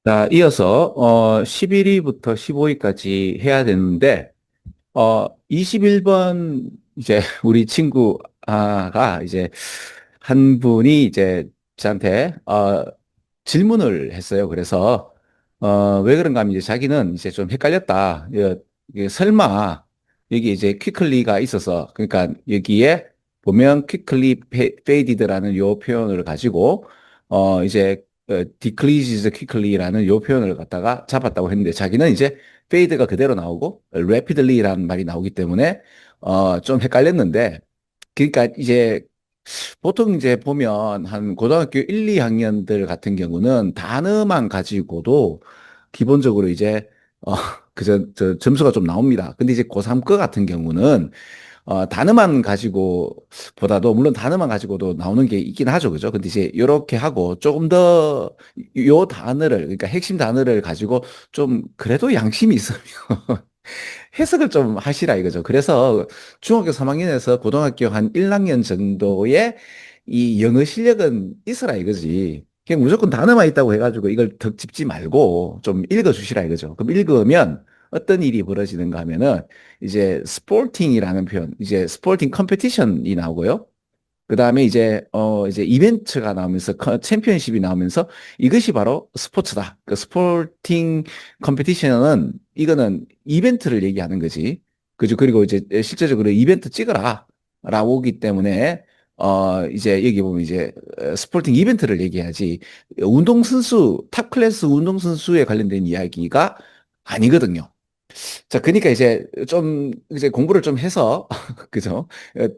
자, 이어서 11위부터 15위까지 해야 되는데 21번 이제 우리 친구가 이제 한 분이 이제 저한테 질문을 했어요. 그래서 왜 그런가 하면 이제 자기는 이제 좀 헷갈렸다. 이게 설마 여기 이제 퀵클리가 있어서 그러니까 여기에 보면 퀵클리 페이디드라는 요 표현을 가지고 이제 decreases quickly라는 요 표현을 갖다가 잡았다고 했는데 자기는 이제 페이드가 그대로 나오고 rapidly라는 말이 나오기 때문에 좀 헷갈렸는데 그러니까 이제 보통 이제 보면 한 고등학교 1, 2학년들 같은 경우는 단어만 가지고도 기본적으로 이제 어 저 점수가 좀 나옵니다. 근데 이제 고3 거 같은 경우는 단어만 가지고 보다도 물론 단어만 가지고도 나오는 게 있긴 하죠. 그죠? 근데 이제 이렇게 하고 조금 더 요 단어를 그러니까 핵심 단어를 가지고 좀 그래도 양심이 있으면 해석을 좀 하시라 이거죠. 그래서 중학교 3학년에서 고등학교 한 1학년 정도의 이 영어 실력은 있으라 이거지. 그냥 무조건 단어만 있다고 해가지고 이걸 더 짚지 말고 좀 읽어주시라 이거죠. 그럼 읽으면 어떤 일이 벌어지는가 하면은 이제 스포팅이라는 표현, 이제 스포팅 컴페티션이 나오고요. 그 다음에 이제 이벤트가 나오면서, 챔피언십이 나오면서 이것이 바로 스포츠다. 그 스포팅 컴피티션은 이거는 이벤트를 얘기하는 거지. 그죠? 그리고 이제 실제적으로 이벤트 찍어라. 라고 오기 때문에, 이제 여기 보면 이제 스포팅 이벤트를 얘기하지. 운동선수, 탑 클래스 운동선수에 관련된 이야기가 아니거든요. 자, 그러니까 이제 좀 이제 공부를 좀 해서 그죠?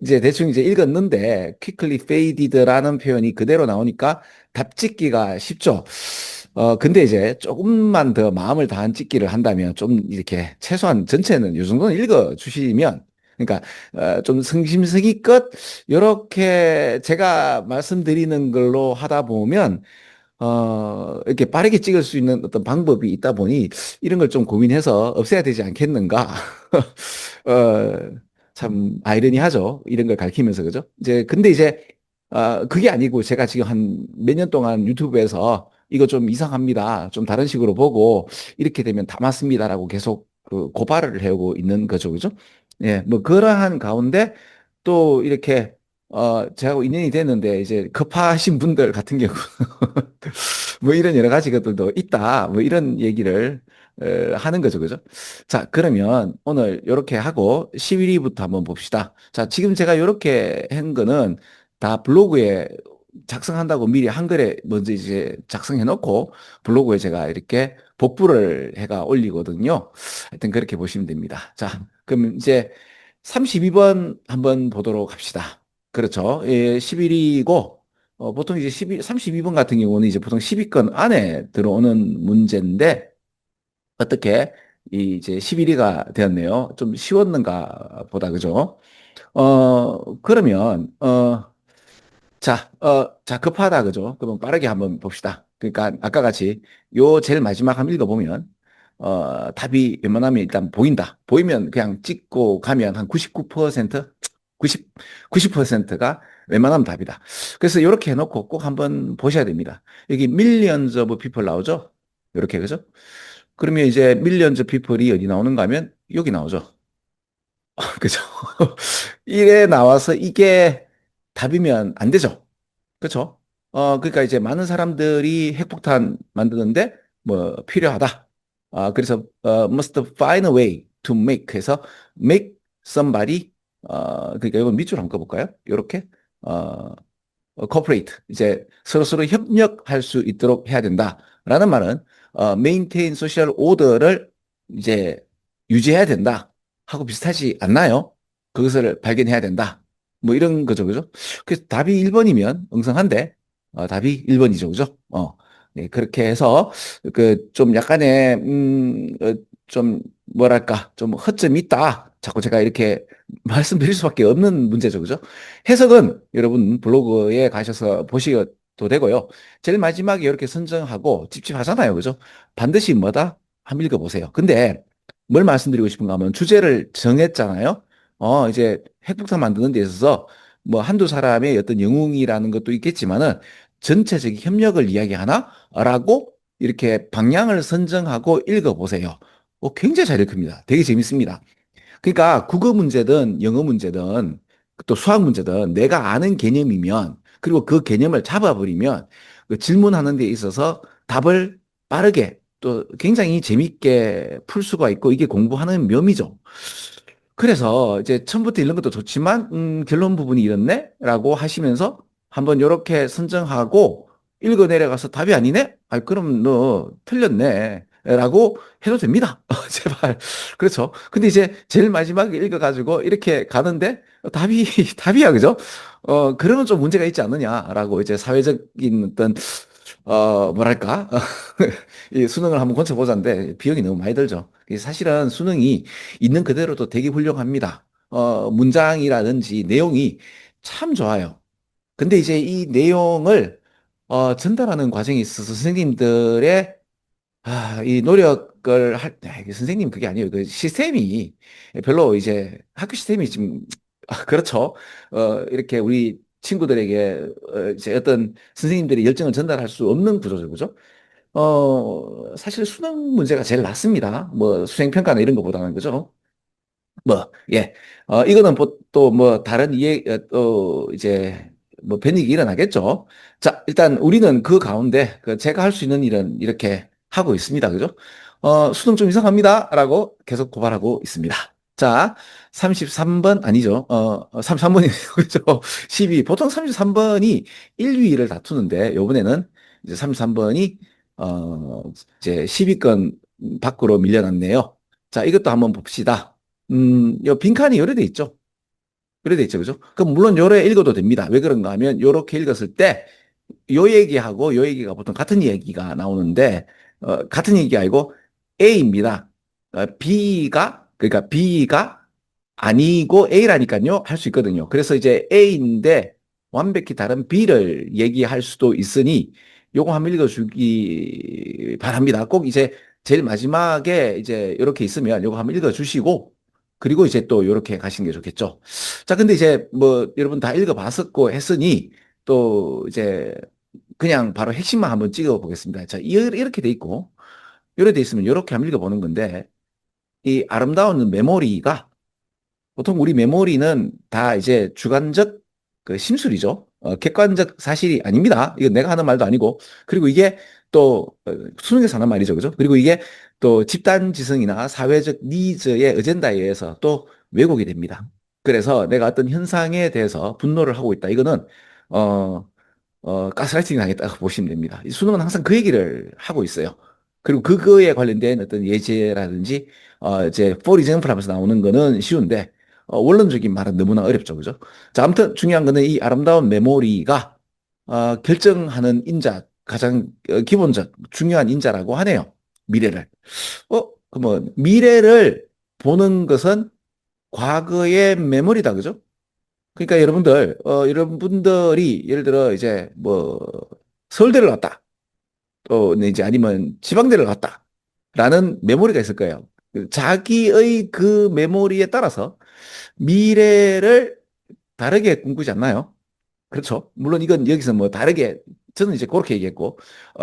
이제 대충 이제 읽었는데 quickly faded라는 표현이 그대로 나오니까 답짓기가 쉽죠. 근데 이제 조금만 더 마음을 다한 찍기를 한다면 좀 이렇게 최소한 전체는 이 정도는 읽어 주시면 그러니까 좀 성심성의껏 이렇게 제가 말씀드리는 걸로 하다 보면 이렇게 빠르게 찍을 수 있는 어떤 방법이 있다 보니 이런 걸 좀 고민해서 없애야 되지 않겠는가. 어, 참 아이러니하죠. 이런 걸 가르치면서 그죠? 이제 근데 이제 그게 아니고 제가 지금 한 몇 년 동안 유튜브에서 이거 좀 이상합니다. 좀 다른 식으로 보고 이렇게 되면 다 맞습니다라고 계속 그 고발을 해오고 있는 거죠. 그죠? 예, 뭐 그러한 가운데 또 이렇게 제하고 인연이 됐는데 이제 급하신 분들 같은 경우 뭐 이런 여러 가지 것들도 있다. 뭐 이런 얘기를 하는 거죠. 그죠? 자, 그러면 오늘 이렇게 하고 11위부터 한번 봅시다. 자, 지금 제가 이렇게 한 거는 다 블로그에 작성한다고 미리 한글에 먼저 이제 작성해 놓고 블로그에 제가 이렇게 복구를 해가 올리거든요. 하여튼 그렇게 보시면 됩니다. 자, 그럼 이제 32번 한번 보도록 합시다. 그렇죠. 예, 11위고 보통 이제 32번 같은 경우는 이제 보통 10위권 안에 들어오는 문제인데, 어떻게 이제 11위가 되었네요. 좀 쉬웠는가 보다, 그죠? 그러면, 자, 급하다, 그죠? 그러면 빠르게 한번 봅시다. 그러니까 아까 같이 요 제일 마지막 한번 읽어보면, 답이 웬만하면 일단 보인다. 보이면 그냥 찍고 가면 한 99%? 90, 90%가 웬만하면 답이다. 그래서 이렇게 해놓고 꼭 한번 보셔야 됩니다. 여기 millions of people 나오죠? 이렇게, 그죠? 그러면 이제 millions of people이 어디 나오는가 하면 여기 나오죠. 그죠? 이게 나와서 이게 답이면 안 되죠. 그렇죠? 그러니까 이제 많은 사람들이 핵폭탄 만드는데 뭐 필요하다. 그래서 must find a way to make 해서 make somebody 그러니까 이건 밑줄 한번 꺼볼까요? 이렇게 어, cooperate 이제 서로서로 협력할 수 있도록 해야 된다라는 말은 maintain social order를 이제 유지해야 된다 하고 비슷하지 않나요? 그것을 발견해야 된다. 뭐 이런 거죠, 그죠? 그래서 답이 1번이면 엉성한데 답이 1번이죠, 그죠? 네, 그렇게 해서 그 좀 약간의 좀 뭐랄까 좀 허점이 있다. 자꾸 제가 이렇게 말씀드릴 수밖에 없는 문제죠, 그죠? 해석은 여러분 블로그에 가셔서 보셔도 되고요. 제일 마지막에 이렇게 선정하고 찝찝하잖아요. 그죠? 반드시 뭐다? 한번 읽어보세요. 근데 뭘 말씀드리고 싶은가 하면 주제를 정했잖아요. 이제 핵폭탄 만드는 데 있어서 뭐 한두 사람의 어떤 영웅이라는 것도 있겠지만은 전체적인 협력을 이야기하나? 라고 이렇게 방향을 선정하고 읽어보세요. 굉장히 잘 읽힙니다. 되게 재밌습니다. 그러니까 국어 문제든 영어 문제든 또 수학 문제든 내가 아는 개념이면 그리고 그 개념을 잡아버리면 그 질문하는 데 있어서 답을 빠르게 또 굉장히 재밌게 풀 수가 있고 이게 공부하는 묘미죠. 그래서 이제 처음부터 읽는 것도 좋지만 결론 부분이 이렇네? 라고 하시면서 한번 이렇게 선정하고 읽어 내려가서 답이 아니네? 아, 그럼 너 틀렸네. 라고 해도 됩니다. 제발. 그렇죠. 근데 이제 제일 마지막에 읽어가지고 이렇게 가는데 답이, 답이야. 그죠? 그러면 좀 문제가 있지 않느냐라고 이제 사회적인 어떤, 뭐랄까. 이 수능을 한번 고쳐보자는데 비용이 너무 많이 들죠. 사실은 수능이 있는 그대로도 되게 훌륭합니다. 문장이라든지 내용이 참 좋아요. 근데 이제 이 내용을 전달하는 과정에 있어서 선생님들의 이 노력을 이게 선생님 그게 아니에요. 그 시스템이 별로 이제 학교 시스템이 지금 그렇죠. 이렇게 우리 친구들에게 이제 어떤 선생님들이 열정을 전달할 수 없는 구조죠, 그죠? 사실 수능 문제가 제일 낫습니다. 뭐 수행평가나 이런 것보다는 그죠? 예. 이거는 또 뭐 다른 또 이제 뭐 변익이 일어나겠죠. 자, 일단 우리는 그 가운데 그 제가 할 수 있는 일은 이렇게 하고 있습니다. 그죠? 수능 좀 이상합니다. 라고 계속 고발하고 있습니다. 자, 33번 아니죠. 33번이네요. 그죠? 12. 보통 33번이 1, 2위를 다투는데 요번에는 이제 33번이 이제 10위권 밖으로 밀려났네요. 자, 이것도 한번 봅시다. 요 빈칸이 요래 돼 있죠. 요래 돼 있죠. 그죠? 그럼 물론 요래 읽어도 됩니다. 왜 그런가 하면 요렇게 읽었을 때 요 얘기하고 요 얘기가 보통 같은 얘기가 나오는데 같은 얘기 아니고 A입니다. 그러니까 B가 아니고 A라니까요. 할 수 있거든요. 그래서 이제 A인데 완벽히 다른 B를 얘기할 수도 있으니 요거 한번 읽어주기 바랍니다. 꼭 이제 제일 마지막에 이제 이렇게 있으면 요거 한번 읽어주시고 그리고 이제 또 이렇게 가시는 게 좋겠죠. 자, 근데 이제 뭐 여러분 다 읽어봤었고 했으니 또 이제 그냥 바로 핵심만 한번 찍어 보겠습니다. 자, 이렇게 돼 있고 이렇게 돼 있으면 이렇게 한번 읽어보는 건데 이 아름다운 메모리가 보통 우리 메모리는 다 이제 주관적 그 심술이죠. 객관적 사실이 아닙니다. 이거 내가 하는 말도 아니고. 그리고 이게 또 수능에서 하는 말이죠. 그죠? 그리고 이게 또 집단 지성이나 사회적 니즈의 어젠다에 의해서 또 왜곡이 됩니다. 그래서 내가 어떤 현상에 대해서 분노를 하고 있다. 이거는 어, 가스라이팅 당했다고 보시면 됩니다. 이 수능은 항상 그 얘기를 하고 있어요. 그리고 그거에 관련된 어떤 예제라든지, 이제, for example 하면서 나오는 거는 쉬운데, 원론적인 말은 너무나 어렵죠. 그죠? 자, 아무튼 중요한 거는 이 아름다운 메모리가, 결정하는 인자, 가장 기본적, 중요한 인자라고 하네요. 미래를. 그러면 미래를 보는 것은 과거의 메모리다. 그죠? 그러니까 여러분들이 예를 들어 이제 뭐 서울대를 갔다. 또 이제 아니면 지방대를 갔다. 라는 메모리가 있을 거예요. 자기의 그 메모리에 따라서 미래를 다르게 꿈꾸지 않나요? 그렇죠. 물론 이건 여기서 뭐 다르게 저는 이제 그렇게 얘기했고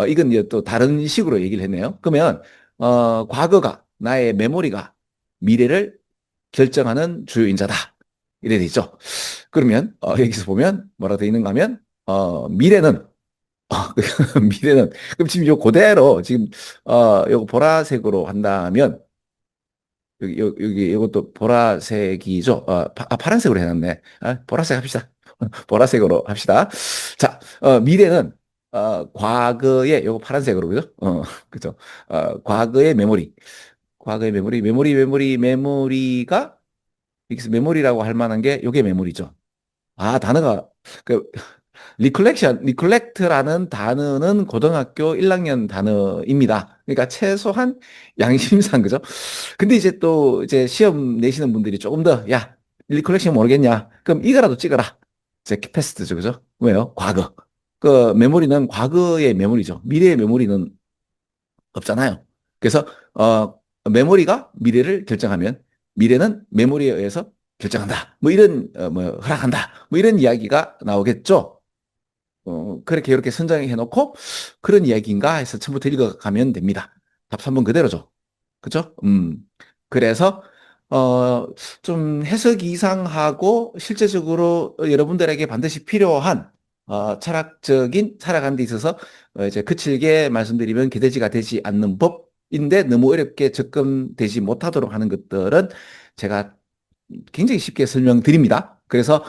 이건 이제 또 다른 식으로 얘기를 했네요. 그러면 과거가 나의 메모리가 미래를 결정하는 주요 인자다. 이래 돼 있죠. 그러면 여기서 보면 뭐라 돼 있는가 하면 미래는 미래는 그럼 지금 요 그대로 지금 요거 보라색으로 한다면 여기 이것도 보라색이죠. 파란색으로 해놨네. 보라색 합시다. 보라색으로 합시다. 자, 미래는 과거의 요거 파란색으로 그죠? 그죠? 과거의 메모리, 과거의 메모리가 여기서 메모리라고 할 만한 게 요게 메모리죠. 단어가 그 리콜렉트라는 단어는 고등학교 1학년 단어입니다. 그러니까 최소한 양심상 그죠? 근데 이제 또 이제 시험 내시는 분들이 조금 더 야, 리콜렉션 모르겠냐? 그럼 이거라도 찍어라. 이제 패스트죠, 그죠? 왜요? 과거. 그 메모리는 과거의 메모리죠. 미래의 메모리는 없잖아요. 그래서 메모리가 미래를 결정하면 미래는 메모리에 의해서 결정한다. 뭐 이런 뭐 허락한다. 뭐 이런 이야기가 나오겠죠. 그렇게 이렇게 선정해 놓고 그런 이야기인가 해서 처음부터 읽어가면 됩니다. 답 3번 그대로죠. 그죠? 그래서, 어, 좀 해석이 이상하고 실제적으로 여러분들에게 반드시 필요한, 철학적인 살아가는 데 있어서, 이제 거칠게 말씀드리면 개돼지가 되지 않는 법인데 너무 어렵게 접근되지 못하도록 하는 것들은 제가 굉장히 쉽게 설명드립니다. 그래서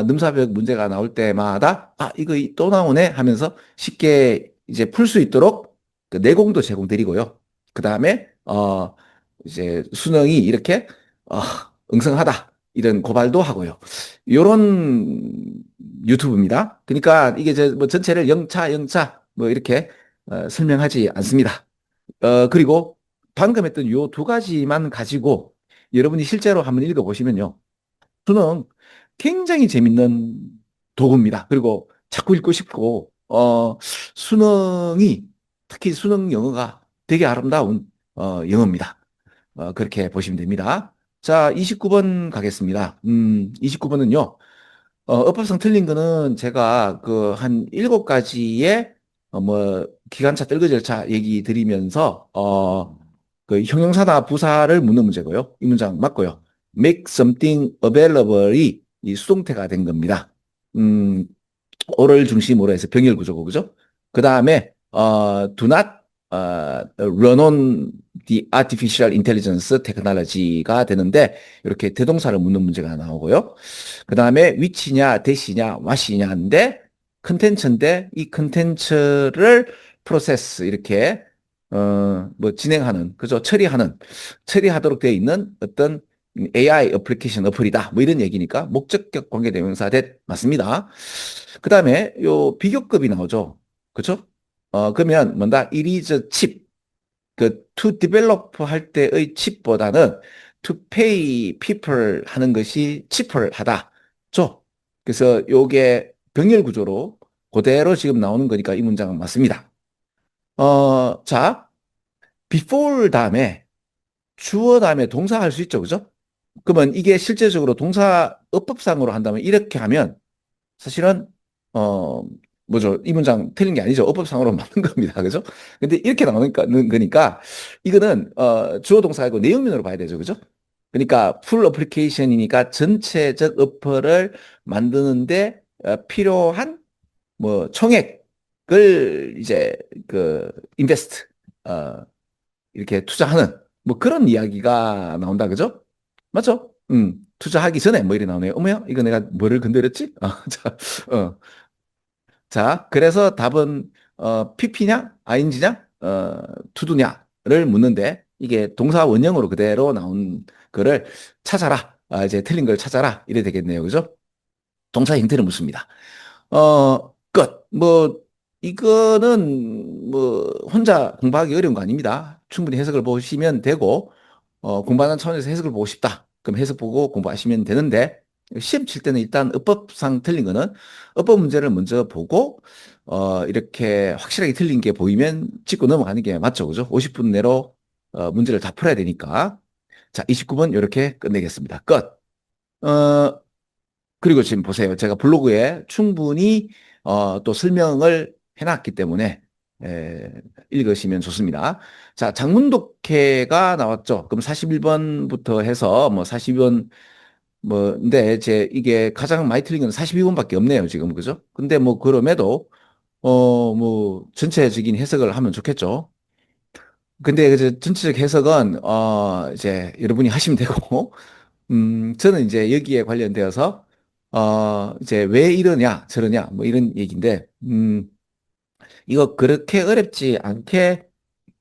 능사벽 문제가 나올 때마다 이거 또 나오네 하면서 쉽게 이제 풀 수 있도록 그 내공도 제공드리고요. 그 다음에 이제 수능이 이렇게 어, 응성하다 이런 고발도 하고요. 요런 유튜브입니다. 그러니까 이게 뭐 전체를 영차 뭐 이렇게 설명하지 않습니다. 그리고 방금 했던 요 두 가지만 가지고 여러분이 실제로 한번 읽어보시면요. 수능 굉장히 재밌는 도구입니다. 그리고 자꾸 읽고 싶고, 수능이, 특히 수능 영어가 되게 아름다운, 영어입니다. 그렇게 보시면 됩니다. 자, 29번 가겠습니다. 29번은요, 엇법성 틀린 거는 제가 그 한 7가지의 뭐 기관차 떨거 절차 얘기 드리면서 그 형용사나 부사를 묻는 문제고요. 이 문장 맞고요. make something available이 이 수동태가 된 겁니다. 음, 오를 중심으로 해서 병렬 구조고 그죠? 그 다음에 do not run on the artificial intelligence technology가 되는데 이렇게 대동사를 묻는 문제가 나오고요. 그 다음에 위치냐, 대시냐, 와시냐인데 컨텐츠인데 이 컨텐츠를 프로세스 이렇게 뭐 진행하는 그죠? 처리하도록 되어 있는 어떤 AI 어플리케이션 어플이다. 뭐 이런 얘기니까 목적격 관계대명사 that 맞습니다. 그 다음에 요 비교급이 나오죠. 그죠? 그러면 뭔다? It is a chip. 그 to develop 할 때의 칩보다는 to pay people 하는 것이 cheaper 하다죠. 그래서 요게 병렬 구조로 그대로 지금 나오는 거니까 이 문장은 맞습니다. 자, before 다음에 주어 다음에 동사 할 수 있죠. 그죠? 그러면 이게 실제적으로 동사 어법상으로 한다면 이렇게 하면 사실은 어 뭐죠? 이 문장 틀린 게 아니죠. 어법상으로 맞는 겁니다. 그죠? 근데 이렇게 나오니까 거니까 이거는 주어 동사가 아니고 내용면으로 봐야 되죠. 그죠? 그러니까 풀 어플리케이션이니까 전체적 어플을 만드는데 필요한 뭐 총액을 이제 그 인베스트 이렇게 투자하는 뭐 그런 이야기가 나온다. 그죠? 맞죠? 투자하기 전에 뭐 이래 나오네요. 어머야, 이거 내가 뭐를 건드렸지? 자, 자, 그래서 답은 PP냐, ING냐, 투두냐를 묻는데 이게 동사 원형으로 그대로 나온 거를 찾아라. 이제 틀린 걸 찾아라. 이래 되겠네요. 그죠? 동사 형태를 묻습니다. 끝. 뭐 이거는 뭐 혼자 공부하기 어려운 거 아닙니다. 충분히 해석을 보시면 되고 공부하는 차원에서 해석을 보고 싶다. 그럼 해석 보고 공부하시면 되는데 시험 칠 때는 일단 어법상 틀린 거는 어법 문제를 먼저 보고 이렇게 확실하게 틀린 게 보이면 짚고 넘어가는 게 맞죠. 그죠? 50분 내로 문제를 다 풀어야 되니까. 자, 29번 이렇게 끝내겠습니다. 끝. 어, 그리고 지금 보세요. 제가 블로그에 충분히 또 설명을 해놨기 때문에 읽으시면 좋습니다. 자, 장문독해가 나왔죠. 그럼 41번부터 해서 뭐 42번 근데 이게 가장 많이 틀린 건 42번밖에 없네요, 지금. 그죠? 근데 뭐 그럼에도 뭐 전체적인 해석을 하면 좋겠죠. 근데 이제 전체적 해석은 이제 여러분이 하시면 되고 저는 이제 여기에 관련되어서, 이제 왜 이러냐, 저러냐, 뭐 이런 얘기인데, 이거 그렇게 어렵지 않게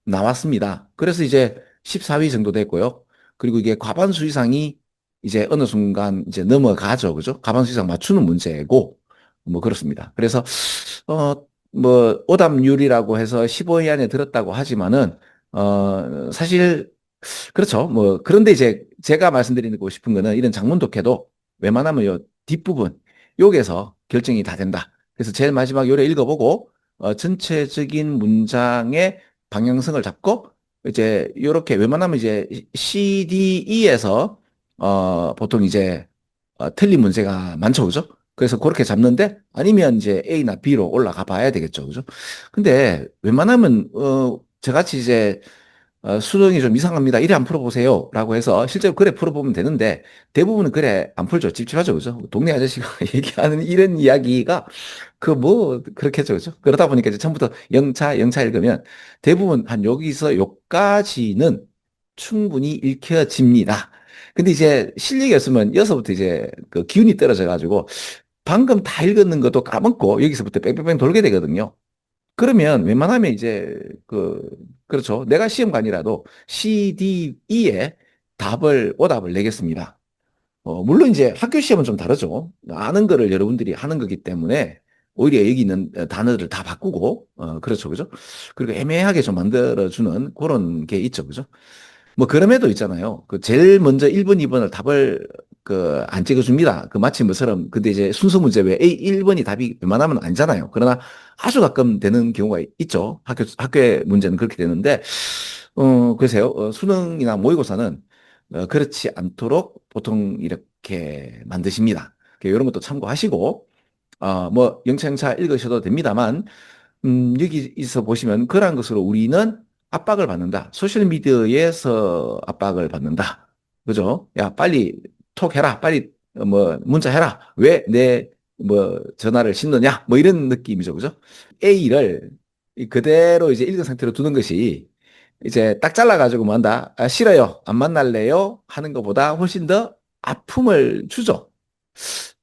나왔습니다. 그래서 이제 14위 정도 됐고요. 그리고 이게 과반수 이상이 이제 어느 순간 이제 넘어가죠. 그죠? 과반수 이상 맞추는 문제고, 뭐 그렇습니다. 그래서, 뭐, 오답률이라고 해서 15위 안에 들었다고 하지만은, 사실 그렇죠. 뭐, 그런데 이제 제가 말씀드리고 싶은 거는 이런 장문 독해도 웬만하면 요 뒷부분, 여기에서 결정이 다 된다. 그래서 제일 마지막 요래 읽어보고, 전체적인 문장의 방향성을 잡고, 이제 요렇게 웬만하면 이제 CDE에서, 보통 이제, 틀린 문제가 많죠. 그죠? 그래서 그렇게 잡는데 아니면 이제 A나 B로 올라가 봐야 되겠죠. 그죠? 근데 웬만하면, 저같이 이제 수능이 좀 이상합니다. 이래 안 풀어보세요. 라고 해서 실제로 그래 풀어보면 되는데 대부분은 그래 안 풀죠. 찝찝하죠. 그죠? 동네 아저씨가 얘기하는 이런 이야기가 그 뭐 그렇겠죠. 그죠? 그러다 보니까 이제 처음부터 영차 읽으면 대부분 한 여기서 여기까지는 충분히 읽혀집니다. 근데 이제 실력이었으면 여기서부터 이제 그 기운이 떨어져 가지고 방금 다 읽었는 것도 까먹고 여기서부터 뺑뺑뺑 돌게 되거든요. 그러면 웬만하면 이제 그렇죠. 내가 시험관이라도 C, D, E에 오답을 내겠습니다. 물론 이제 학교 시험은 좀 다르죠. 아는 거를 여러분들이 하는 거기 때문에 오히려 여기 있는 단어를 다 바꾸고, 그렇죠. 그죠? 그리고 애매하게 좀 만들어주는 그런 게 있죠. 그죠? 뭐 그럼에도 있잖아요. 그 제일 먼저 1번, 2번을 답을 안 찍어줍니다. 그 마치 뭐처럼 근데 이제 순서 문제 왜 A 1번이 답이 웬만하면 아니잖아요. 그러나 아주 가끔 되는 경우가 있죠. 학교의 문제는 그렇게 되는데 글쎄요. 수능이나 모의고사는 그렇지 않도록 보통 이렇게 만드십니다. 이런 것도 참고하시고 뭐 영창차 읽으셔도 됩니다만 여기서 보시면 그러한 것으로 우리는 압박을 받는다. 소셜미디어에서 압박을 받는다. 그죠? 야, 빨리 톡 해라. 빨리 뭐 문자 해라. 왜 내 뭐 전화를 씹느냐? 뭐 이런 느낌이죠. 그죠? A를 그대로 이제 읽은 상태로 두는 것이 이제 딱 잘라가지고 뭐 한다. 싫어요. 안 만날래요. 하는 것보다 훨씬 더 아픔을 주죠.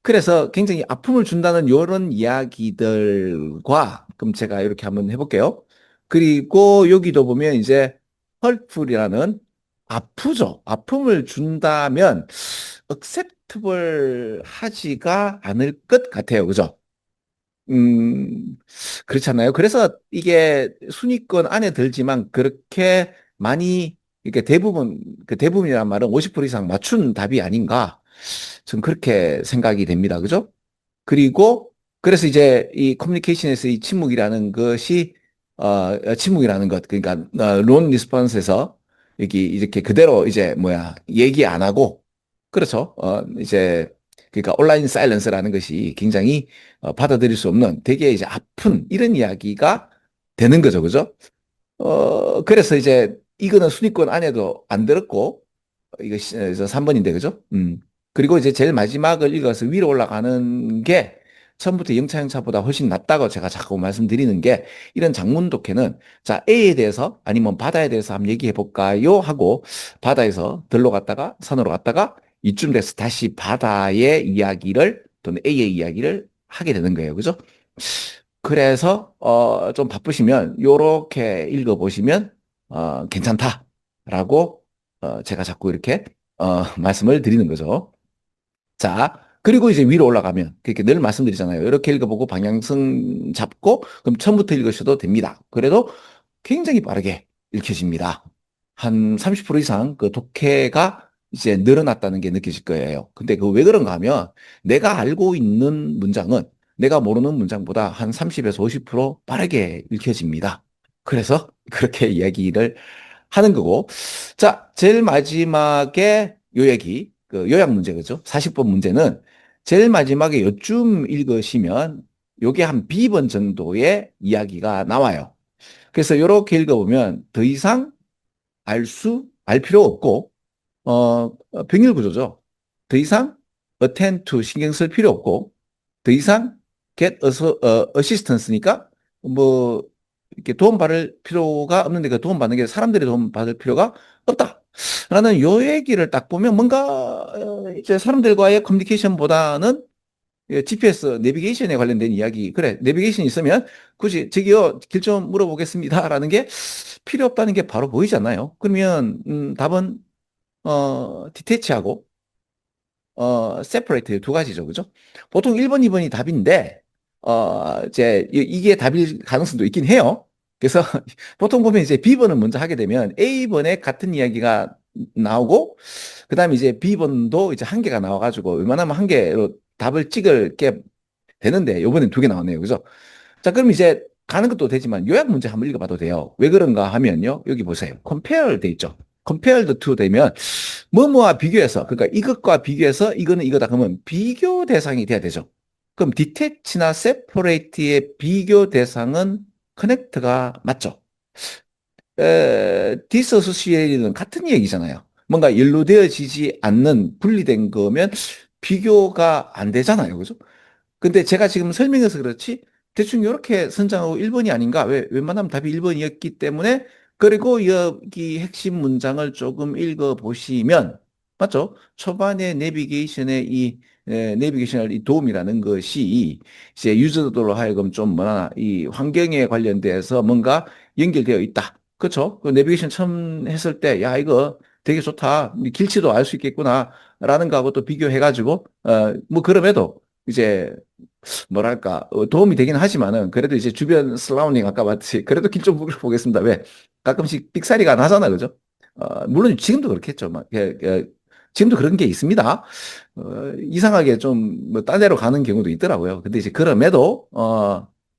그래서 굉장히 아픔을 준다는 이런 이야기들과 그럼 제가 이렇게 한번 해볼게요. 그리고 여기도 보면 이제 헐풀이라는 아프죠. 아픔을 준다면 acceptable 하지가 않을 것 같아요. 그죠? 음, 그렇잖아요. 그래서 이게 순위권 안에 들지만 그렇게 많이 이게 대부분이란 말은 50% 이상 맞춘 답이 아닌가. 전 그렇게 생각이 됩니다. 그죠? 그리고 그래서 이제 이 커뮤니케이션에서 이 침묵이라는 것이 침묵이라는 것 그러니까 론 리스폰스에서 여기 이렇게 그대로 이제 뭐야 얘기 안 하고 그렇죠. 이제 그러니까 온라인 사일런스라는 것이 굉장히 받아들일 수 없는 되게 이제 아픈 이런 이야기가 되는 거죠. 그죠? 그래서 이제 이거는 순위권 안에도 안 들었고 이거 3번인데 그죠? 그리고 이제 제일 마지막을 읽어서 위로 올라가는 게 처음부터 영차영차보다 훨씬 낫다고 제가 자꾸 말씀드리는 게 이런 장문 독해는 자 A에 대해서 아니면 바다에 대해서 한번 얘기해 볼까요? 하고 바다에서 들로 갔다가 산으로 갔다가 이쯤 돼서 다시 바다의 이야기를 또는 A의 이야기를 하게 되는 거예요. 그죠? 그래서 좀 바쁘시면 요렇게 읽어보시면 괜찮다라고 제가 자꾸 이렇게 말씀을 드리는 거죠. 자, 그리고 이제 위로 올라가면 그렇게 늘 말씀드리잖아요. 이렇게 읽어보고 방향성 잡고 그럼 처음부터 읽으셔도 됩니다. 그래도 굉장히 빠르게 읽혀집니다. 한 30% 이상 그 독해가 이제 늘어났다는 게 느껴질 거예요. 근데 그 왜 그런가 하면 내가 알고 있는 문장은 내가 모르는 문장보다 한 30에서 50% 빠르게 읽혀집니다. 그래서 그렇게 이야기를 하는 거고. 자, 제일 마지막에 요 얘기, 그 요약 문제, 그죠? 40번 문제는 제일 마지막에 요쯤 읽으시면 요게 한 B번 정도의 이야기가 나와요. 그래서 요렇게 읽어보면 더 이상 알 필요 없고, 병렬 구조죠. 더 이상 attend to 신경 쓸 필요 없고, 더 이상 get assistance니까 뭐 이렇게 도움 받을 필요가 없는데 그 도움 받는 게 사람들이 도움 받을 필요가 없다. 라는 요 얘기를 딱 보면 뭔가 이제 사람들과의 커뮤니케이션보다는 GPS 내비게이션에 관련된 이야기 그래 내비게이션 있으면 굳이 저기요 길 좀 물어보겠습니다라는 게 필요 없다는 게 바로 보이잖아요. 그러면 답은 디테치하고 세퍼레이트 두 가지죠. 그죠? 보통 1번, 2번이 답인데, 이제, 이게 답일 가능성도 있긴 해요. 그래서 보통 보면 이제 B번을 먼저 하게 되면 A번에 같은 이야기가 나오고, 그 다음에 이제 B번도 이제 한 개가 나와가지고, 웬만하면 한 개로 답을 찍을 게 되는데, 요번엔 두 개 나오네요. 그죠? 자, 그럼 이제 가는 것도 되지만 요약 문제 한번 읽어봐도 돼요. 왜 그런가 하면요. 여기 보세요. compare 돼 있죠. compared to 되면 뭐뭐와 비교해서 그러니까 이것과 비교해서 이거는 이거다 그러면 비교 대상이 돼야 되죠. 그럼 디태치나 세퍼레이트의 비교 대상은 커넥트가 맞죠? 디서시에이는 같은 얘기잖아요. 뭔가 연루되어지지 않는 분리된 거면 비교가 안 되잖아요. 그죠? 근데 제가 지금 설명해서 그렇지 대충 이렇게 선정하고 1번이 아닌가? 왜 웬만하면 답이 1번이었기 때문에 그리고 여기 핵심 문장을 조금 읽어 보시면 맞죠? 초반에 내비게이션의 내비게이션의 이 도움이라는 것이 이제 유저들로 하여금 좀 뭐나 이 환경에 관련돼서 뭔가 연결되어 있다. 그렇죠? 그 내비게이션 처음 했을 때 야 이거 되게 좋다. 길치도 알 수 있겠구나라는 거하고 또 비교해가지고 뭐 그럼에도 이제 뭐랄까 도움이 되긴 하지만은 그래도 이제 주변 슬라우닝 아까 봤듯이 그래도 길 좀 보겠습니다. 왜 가끔씩 삑사리가 나잖아, 그죠? 물론 지금도 그렇겠죠. 막 지금도 그런 게 있습니다. 이상하게 좀 뭐 딴 데로 가는 경우도 있더라고요. 근데 이제 그럼에도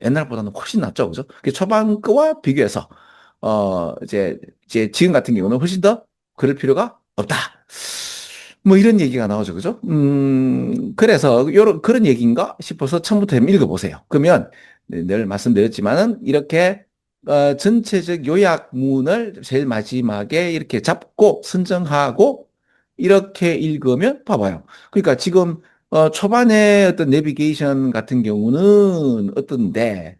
옛날보다는 훨씬 낫죠, 그죠? 그 초반 거와 비교해서 이제 지금 같은 경우는 훨씬 더 그럴 필요가 없다. 뭐 이런 얘기가 나오죠. 그죠? 그래서 그런 얘기인가 싶어서 처음부터 한번 읽어보세요. 그러면 늘 말씀드렸지만은 이렇게 전체적 요약문을 제일 마지막에 이렇게 잡고 선정하고 이렇게 읽으면 봐봐요. 그러니까 지금 초반에 어떤 내비게이션 같은 경우는 어떤데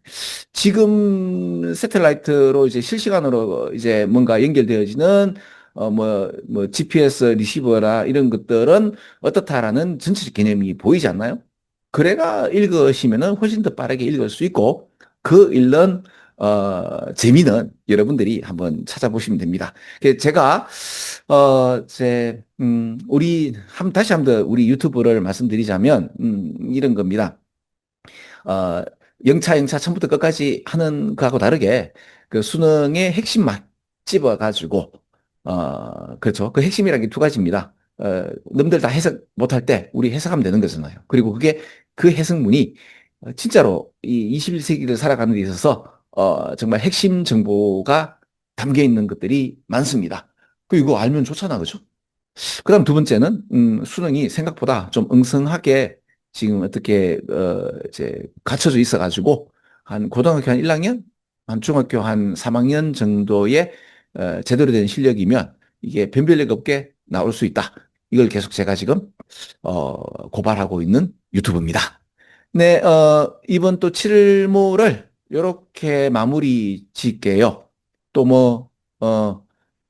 지금 새텔라이트로 이제 실시간으로 이제 뭔가 연결되어지는 뭐 GPS 리시버라 이런 것들은 어떻다라는 전체적 개념이 보이지 않나요? 그래가 읽으시면은 훨씬 더 빠르게 읽을 수 있고 그 읽는 재미는 여러분들이 한번 찾아보시면 됩니다. 제가 우리 다시 한번 더 우리 유튜브를 말씀드리자면 이런 겁니다. 어, 영차 처음부터 끝까지 하는 거하고 다르게 그 수능의 핵심만 집어가지고 그렇죠. 그 핵심이라는 게 두 가지입니다. 남들 다 해석 못할 때 우리 해석하면 되는 거잖아요. 그리고 그게 그 해석문이 진짜로 이 21세기를 살아가는 데 있어서 정말 핵심 정보가 담겨 있는 것들이 많습니다. 이거 알면 좋잖아, 그죠? 그다음 두 번째는 수능이 생각보다 좀 엉성하게 지금 어떻게 이제 갖춰져 있어가지고 한 고등학교 한 1학년, 한 중학교 한 3학년 정도의 제대로 된 실력이면 이게 변별력 없게 나올 수 있다. 이걸 계속 제가 지금 고발하고 있는 유튜브입니다. 네, 이번 또 7모를 이렇게 마무리 짓게요. 또 뭐,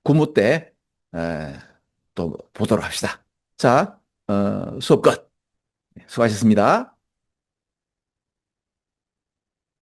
구모 때, 또 보도록 합시다. 자, 수업 끝. 수고하셨습니다.